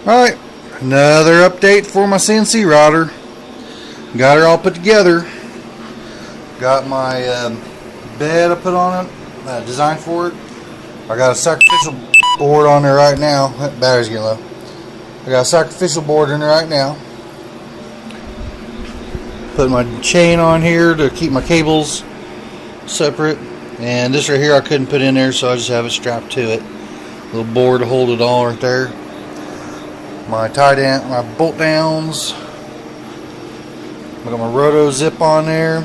Alright, another update for my CNC router. Got her all put together. Got my bed I put on it, designed for it. I got a sacrificial board on there right now. That battery's getting low. I got a sacrificial board in there right now. Put my chain on here to keep my cables separate. And this right here I couldn't put in there, so I just have it strapped to it. Little board to hold it all right there. My tie down, my bolt downs. I got my roto zip on there,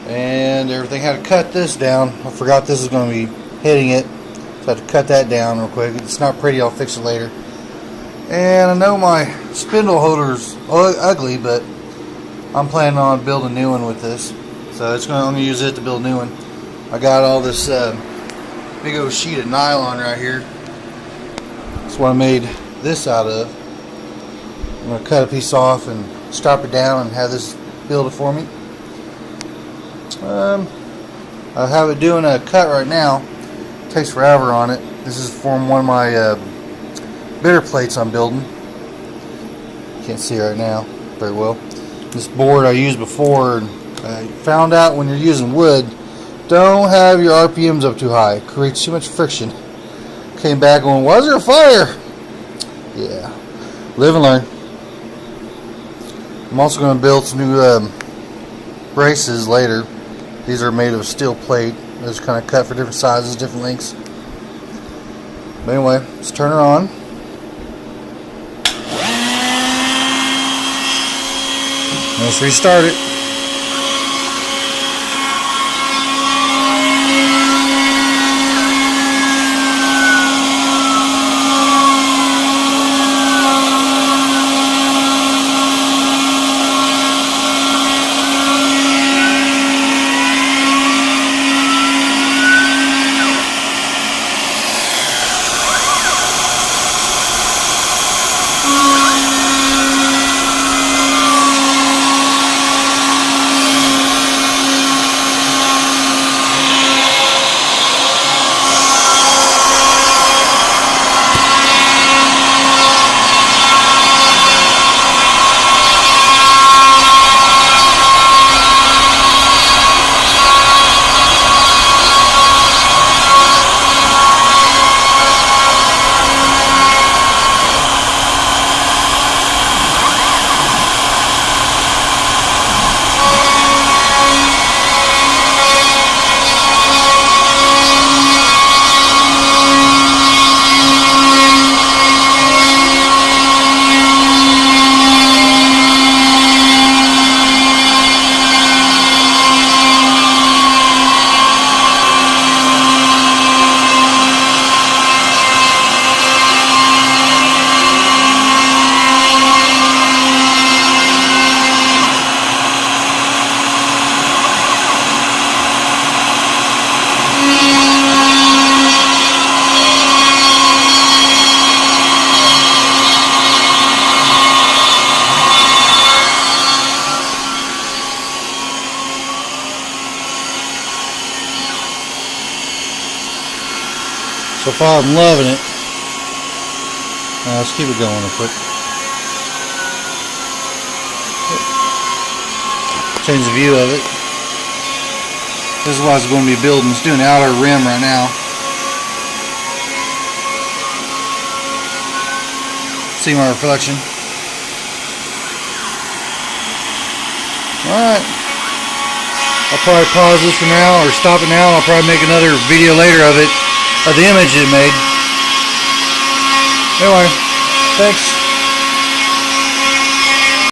and everything. Had to cut this down. I forgot this is going to be hitting it, so I had to cut that down real quick. It's not pretty. I'll fix it later. And I know my spindle holder's ugly, but I'm planning on building a new one with this. So I'm going to use it to build a new one. I got all this big old sheet of nylon right here. That's what I made this out of. I'm going to cut a piece off and strap it down and have this build it for me. I have it doing a cut right now. It takes forever on it. This is from one of my bitter plates I'm building. Can't see right now very well. This board I used before, and I found out when you're using wood, don't have your RPMs up too high. It creates too much friction. Came back going, why is there a fire? Yeah, live and learn. I'm also going to build some new braces later. These are made of steel plate. They're just kind of cut for different sizes, different lengths. But anyway, let's turn her on. Let's restart it. So far I'm loving it. Let's keep it going real quick. Change the view of it. This is what I was going to be building. It's doing outer rim right now. See my reflection. Alright. I'll probably pause this for now or stop it now. I'll probably make another video later of it. Of the image it made. Anyway, thanks.